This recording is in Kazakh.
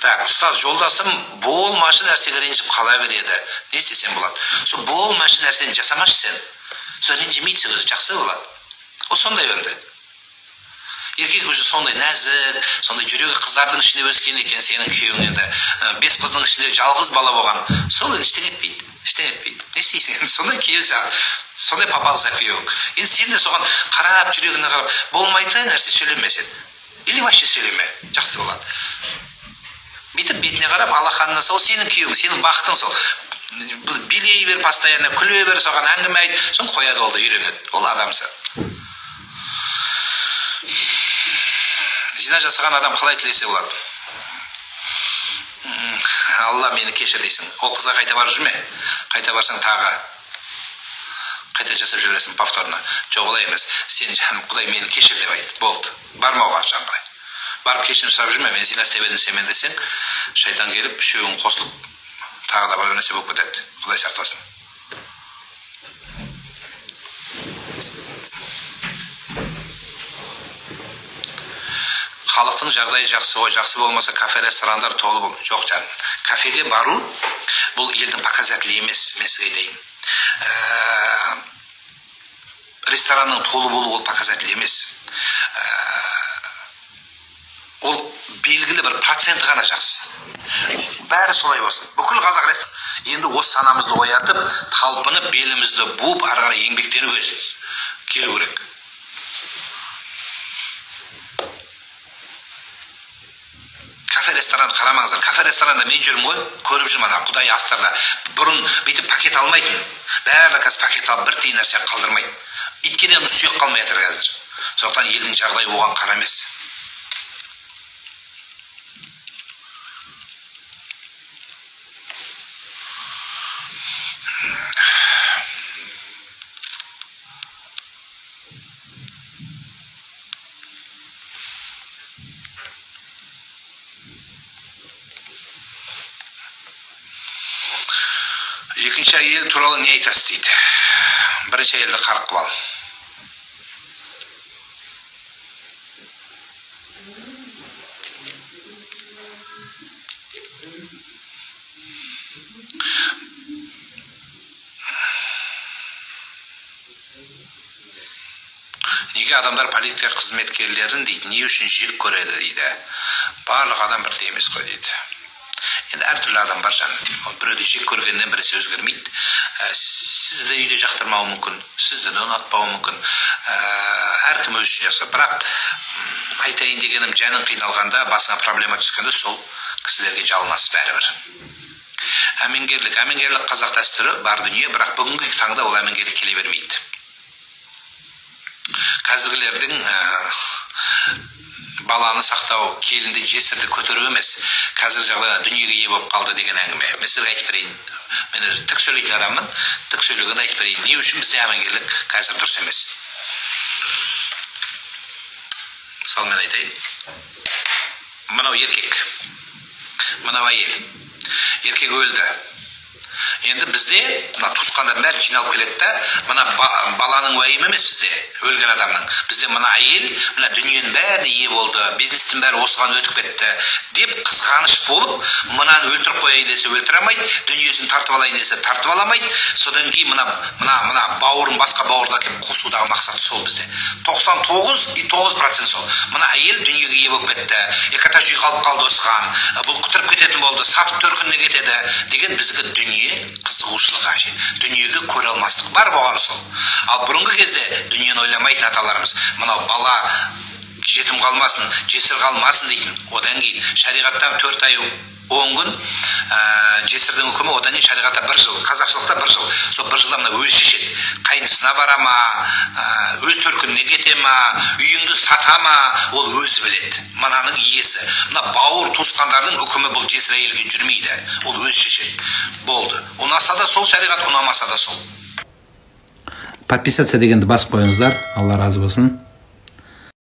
Так, ұстаз, жолдасым болмашы нәрсеге ренжіп қала береді. Не істесем болады? Сол болмашы нәрсені жасамашы сен. Сол ренжімейді, өзі жақсы болады. Ол сондай өнді. Еркек өзі сондай нәзік, сондай жүрегі қыздардың ішінде өскен екен, сенің күйеуің енді 5 қыздың ішінде жалғыз бала болған. Сол ештеңе етпейді. Не істейсің? Сондай күйеу саған, сондай папалса күйеуің. Енді сен де соған қарап, жүрегіне қарап, болмайды нәрсе сөйлеме сен. Или вообще сөйлеме, жақсы болады. Бүйтіп бетіне қарап, алақанына сол сенің күйеуің, сенің бақытың сол. Билей бер постоянно, күле бер, соған әңгіме айт, соң қояды, ол да үйренеді. Ол адамсы. Зина жасаған адам қалай тілесе болады? Алла мені кешір дейсің. Ол қызға қайта барып жүрме. Қайта барсаң тағы қайта жасап жібересің повторно. Жоқ, олай емес. Сен жаным, Құдай мені кешір деп айт. Болды. Бармауға жаңғырай. Барып кешірім сұрап жүрме. Мен зина істеп едім сен десең, шайтан келіп, үшеуің қосылып тағы да бір нәрсе болып кетеді. Құдай сақтасын. Халықтың жағдайы жақсы ғой, жақсы болмаса кафе, ресторандар толы бол. Жоқ жаным. Кафеге бару бұл елдің показателі емес, мен сізге айтайын. Ресторанның толы болу ол показатель емес. Ол белгілі бір проценті ғана жақсы. Бәрі солай болсын. Бүкіл қазақ ресторан енді осы санамызды оятып, талпынып, белімізді буып, ары қарай еңбектенуге келу керек. Кафе ресторан қарамаңыздар. Кафе ресторанда мен жүрмін ғой, көріп жүрмін ана Құдай астарда. Бұрын бүйтіп пакет алмайтын. Бәрі қазір пакет алып бір тиын нәрсе қалдырмайды. Иткенен сүйек қалмай жатыр қазір. Сондықтан елдің жағдайы оған қара емес. Екінші әйел туралы не айтасыз дейді. Бірінші әйелді қарық қып ал. Неге адамдар полиция қызметкерлерін дейді, не үшін жек көреді дейді. Барлық адам бірдей емес қой дейді. Енді әртүрлі адам бар жан. Біреуді жек көргеннен біресе өзгермейді. Сізді үйде жақтырмауы мүмкін, сізді ұнатпауы мүмкін. Әркім өз үшін жасап. Бірақ айтайын дегенім, жаның қиналғанда, басыңа проблема түскенде сол кісілерге жалынасыз бәрібір. Әмеңгерлік қазақ дәстүрі бар дүние, бірақ бүгінгі таңда ол әмеңгерлік келе бермейді. Қазіргілердің баланы сақтау, келінді жесірді көтеру емес, қазір жағдайда дүниеге ие болып қалды деген әңгіме. Мен сіздерге айтып берейін. Мен өзі тік сөйлейтін адаммын, тік сөйлегенде айтып берейін. Не үшін бізде әмеңгерлік қазір дұрыс емес? Мысалы мен айтайын. Мынау еркек, мынау әйел. Еркек өлді. Енді бізде мына туысқандар бәрі жиналып келеді да, мына баланың уайымы емес бізде, өлген адамның. Бізде мына әйел, мына дүниенің бәріне ие болды, бизнестің бәрі осыған өтіп кетті деп қызғаныш болып, мынаны өлтіріп қояйын десе өлтіре алмайды, дүниесін тартып алайын десе тартып ала алмайды. Содан кейін мына бауырын басқа бауырға келіп қосудағы мақсат сол бізде. 99,9% сол. Мына әйел дүниеге ие болып кетті, экотаж үй қалып қалды осыған, бұл құтырып кететін болды, сатып төркініне кетеді деген біздікі дүние қызығушылық әжет. Дүниеге көре алмастық бар болған сол. Ал бұрынғы кезде дүниені ойламайтын аталарымыз, мынау бала жетім қалмасын, жесір қалмасын дейтін. Одан кейін шариғаттан 4 ай 10 күн жесірдің үкімі, одан кейін шариғатта 1 жыл, қазақшылықта 1 жыл. Сол 1 жылда мына өзі шешеді. Қайнысына бара ма, өз төркініне кете ма, үйіңді сата ма, ол өзі біледі. Мынаның иесі. Мына бауыр туысқандардың үкімі бұл жесір әйелге жүрмейді. Ол өзі шешеді. Болды. Ұнаса да сол шариғат, ұнамаса да сол. Подписаться дегенді басып қойыңыздар. Алла разы болсын.